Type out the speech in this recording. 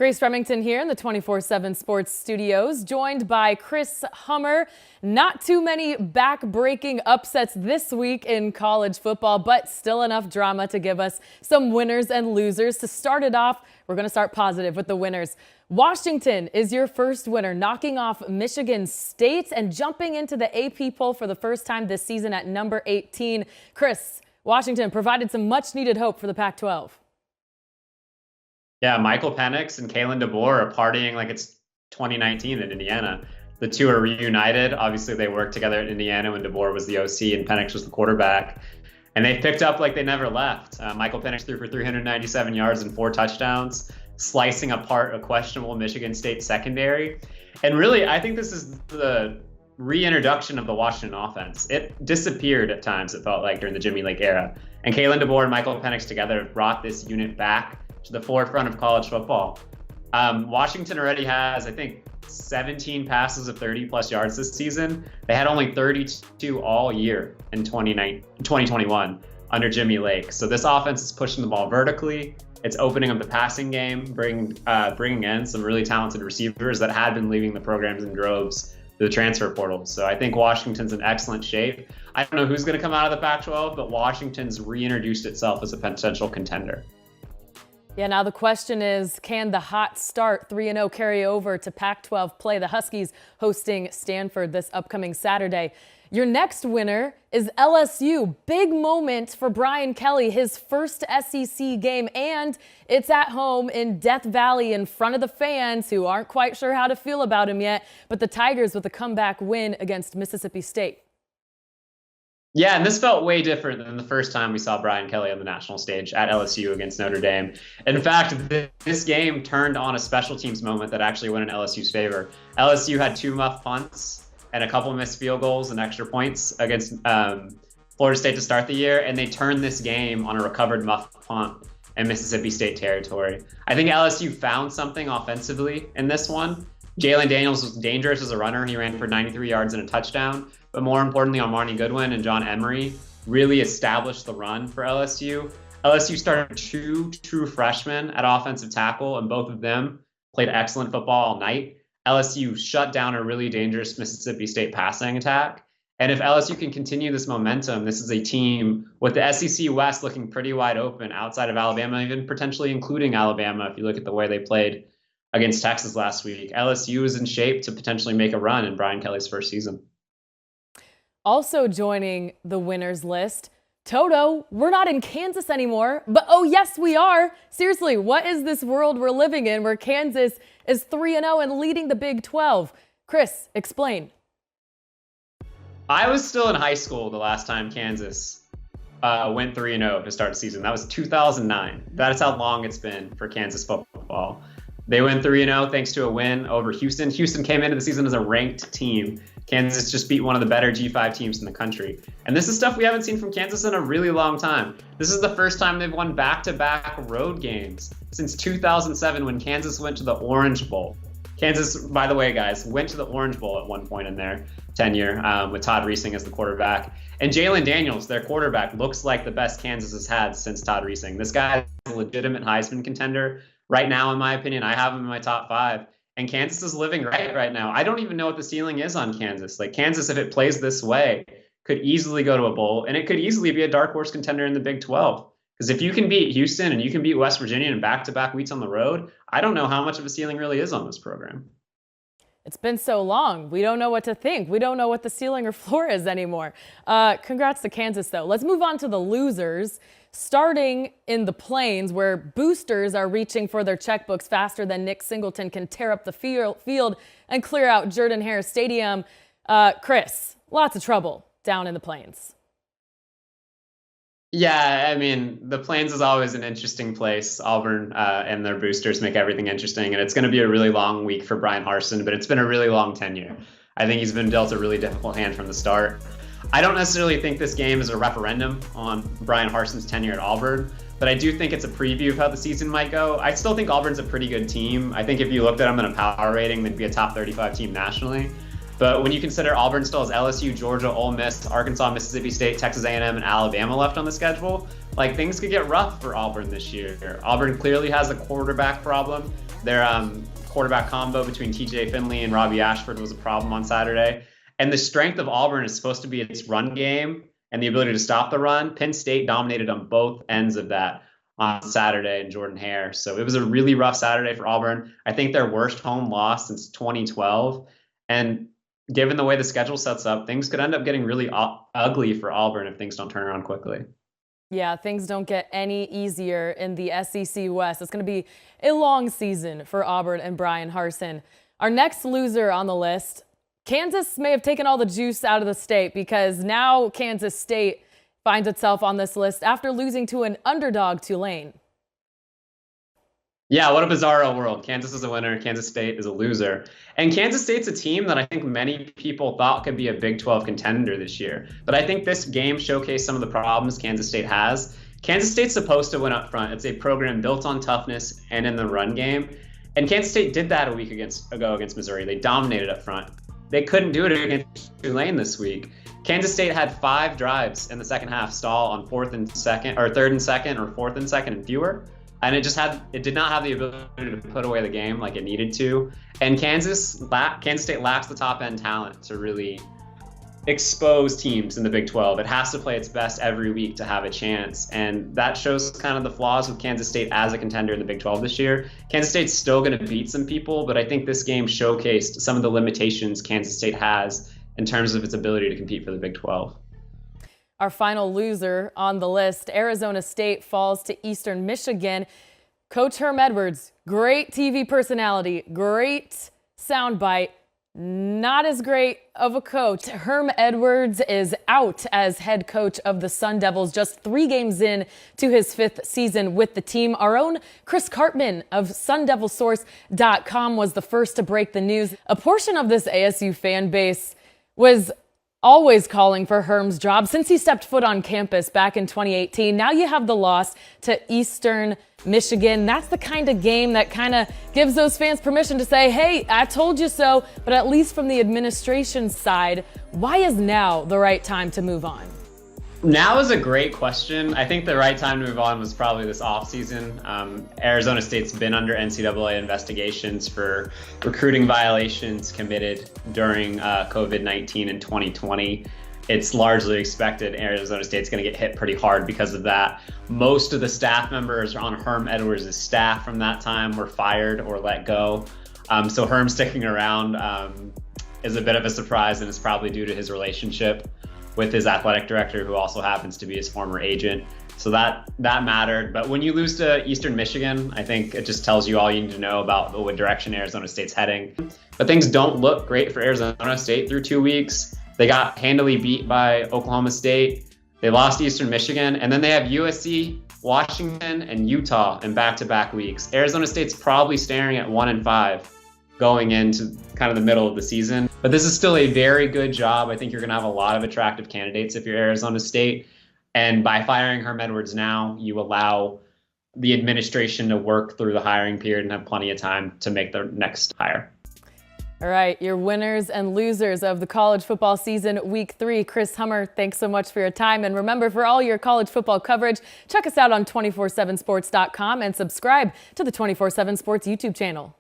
Grace Remington here in the 24/7 Sports Studios, joined by Chris Hummer. Not too many back-breaking upsets this week in college football, but still enough drama to give us some winners and losers. To start it off, we're going to start positive with the winners. Washington is your first winner, knocking off Michigan State and jumping into the AP poll for the first time this season at number 18. Chris, Washington provided some much-needed hope for the Pac-12. Yeah, Michael Penix and Kalen DeBoer are partying like it's 2019 in Indiana. The two are reunited. Obviously, they worked together at Indiana when DeBoer was the OC and Penix was the quarterback. And they picked up like they never left. Michael Penix threw for 397 yards and 4 touchdowns, slicing apart a questionable Michigan State secondary. And really, I think this is the reintroduction of the Washington offense. It disappeared at times, it felt like, during the Jimmy Lake era. And Kalen DeBoer and Michael Penix together have brought this unit back to the forefront of college football. Washington already has, I think, 17 passes of 30-plus yards this season. They had only 32 all year in 2021 under Jimmy Lake. So this offense is pushing the ball vertically. It's opening up the passing game, bringing in some really talented receivers that had been leaving the programs in droves through the transfer portal. So I think Washington's in excellent shape. I don't know who's going to come out of the Pac-12, but Washington's reintroduced itself as a potential contender. Yeah, now the question is, can the hot start 3-0 carry over to Pac-12 play? The Huskies hosting Stanford this upcoming Saturday. Your next winner is LSU. Big moment for Brian Kelly, his first SEC game, and it's at home in Death Valley in front of the fans who aren't quite sure how to feel about him yet. But the Tigers with a comeback win against Mississippi State. Yeah, and this felt way different than the first time we saw Brian Kelly on the national stage at LSU against Notre Dame. In fact, this game turned on a special teams moment that actually went in LSU's favor. LSU had 2 muff punts and a couple missed field goals and extra points against Florida State to start the year, and they turned this game on a recovered muff punt in Mississippi State territory. I think LSU found something offensively in this one. Jalen Daniels was dangerous as a runner. He ran for 93 yards and a touchdown. But more importantly, Armani Goodwin and John Emery really established the run for LSU. LSU started 2 true freshmen at offensive tackle, and both of them played excellent football all night. LSU shut down a really dangerous Mississippi State passing attack. And if LSU can continue this momentum, this is a team with the SEC West looking pretty wide open outside of Alabama, even potentially including Alabama if you look at the way they played against Texas last week. LSU is in shape to potentially make a run in Brian Kelly's first season. Also joining the winners list, Toto, we're not in Kansas anymore, but oh yes, we are. Seriously, what is this world we're living in where Kansas is 3-0 and leading the Big 12? Chris, explain. I was still in high school the last time Kansas went 3-0 to start the season. That was 2009. That is how long it's been for Kansas football. They went 3-0 thanks to a win over Houston. Houston came into the season as a ranked team. Kansas just beat one of the better G5 teams in the country. And this is stuff we haven't seen from Kansas in a really long time. This is the first time they've won back-to-back road games since 2007 when Kansas went to the Orange Bowl. Kansas, by the way, guys, went to the Orange Bowl at one point in their tenure with Todd Reesing as the quarterback. And Jalen Daniels, their quarterback, looks like the best Kansas has had since Todd Reesing. This guy is a legitimate Heisman contender. Right now, in my opinion, I have him in my top 5. And Kansas is living right now. I don't even know what the ceiling is on Kansas. Like, Kansas, if it plays this way, could easily go to a bowl, and it could easily be a dark horse contender in the Big 12. Because if you can beat Houston and you can beat West Virginia in back-to-back weeks on the road, I don't know how much of a ceiling really is on this program. It's been so long. We don't know what to think. We don't know what the ceiling or floor is anymore. Congrats to Kansas, though. Let's move on to the losers. Starting in the Plains, where boosters are reaching for their checkbooks faster than Nick Singleton can tear up the field and clear out Jordan-Hare Stadium. Chris, lots of trouble down in the Plains. Yeah, I mean, the Plains is always an interesting place. Auburn and their boosters make everything interesting, and it's going to be a really long week for Brian Harsin, but it's been a really long tenure. I think he's been dealt a really difficult hand from the start. I don't necessarily think this game is a referendum on Brian Harsin's tenure at Auburn, but I do think it's a preview of how the season might go. I still think Auburn's a pretty good team. I think if you looked at them in a power rating, they'd be a top 35 team nationally. But when you consider Auburn still has LSU, Georgia, Ole Miss, Arkansas, Mississippi State, Texas A&M, and Alabama left on the schedule, like, things could get rough for Auburn this year. Auburn clearly has a quarterback problem. Their quarterback combo between TJ Finley and Robbie Ashford was a problem on Saturday. And the strength of Auburn is supposed to be its run game and the ability to stop the run. Penn State dominated on both ends of that on Saturday, and Jordan Hare. So it was a really rough Saturday for Auburn. I think their worst home loss since 2012. And given the way the schedule sets up, things could end up getting really ugly for Auburn if things don't turn around quickly. Yeah, things don't get any easier in the SEC West. It's going to be a long season for Auburn and Brian Harsin. Our next loser on the list, Kansas may have taken all the juice out of the state, because now Kansas State finds itself on this list after losing to an underdog Tulane. Yeah, what a bizarro world. Kansas is a winner, Kansas State is a loser. And Kansas State's a team that I think many people thought could be a Big 12 contender this year. But I think this game showcased some of the problems Kansas State has. Kansas State's supposed to win up front. It's a program built on toughness and in the run game. And Kansas State did that a week ago against Missouri. They dominated up front. They couldn't do it against Tulane this week. Kansas State had 5 drives in the second half stall on 4th and 2nd, or 3rd and 2nd, or 4th and 2nd and fewer. And it did not have the ability to put away the game like it needed to. And Kansas State lacks the top end talent to really expose teams in the Big 12. It has to play its best every week to have a chance. And that shows kind of the flaws with Kansas State as a contender in the Big 12 this year. Kansas State's still going to beat some people, but I think this game showcased some of the limitations Kansas State has in terms of its ability to compete for the Big 12. Our final loser on the list, Arizona State falls to Eastern Michigan. Coach Herm Edwards, great TV personality, great soundbite, not as great of a coach. Herm Edwards is out as head coach of the Sun Devils just 3 games in to his 5th season with the team. Our own Chris Cartman of SunDevilSource.com was the first to break the news. A portion of this ASU fan base was always calling for Herm's job since he stepped foot on campus back in 2018. Now you have the loss to Eastern Michigan. That's the kind of game that kind of gives those fans permission to say, hey, I told you so. But at least from the administration side, why is now the right time to move on? Now is a great question. I think the right time to move on was probably this offseason. Arizona State's been under NCAA investigations for recruiting violations committed during COVID-19 in 2020. It's largely expected Arizona State's going to get hit pretty hard because of that. Most of the staff members on Herm Edwards' staff from that time were fired or let go. So Herm sticking around is a bit of a surprise, and it's probably due to his relationship with his athletic director, who also happens to be his former agent. So that mattered. But when you lose to Eastern Michigan, I think it just tells you all you need to know about what direction Arizona State's heading. But things don't look great for Arizona State through 2 weeks. They got handily beat by Oklahoma State. They lost to Eastern Michigan. And then they have USC, Washington, and Utah in back-to-back weeks. Arizona State's probably staring at 1-5 going into kind of the middle of the season. But this is still a very good job. I think you're going to have a lot of attractive candidates if you're Arizona State. And by firing Herm Edwards now, you allow the administration to work through the hiring period and have plenty of time to make their next hire. All right, your winners and losers of the college football season, week 3. Chris Hummer, thanks so much for your time. And remember, for all your college football coverage, check us out on 247sports.com and subscribe to the 247 Sports YouTube channel.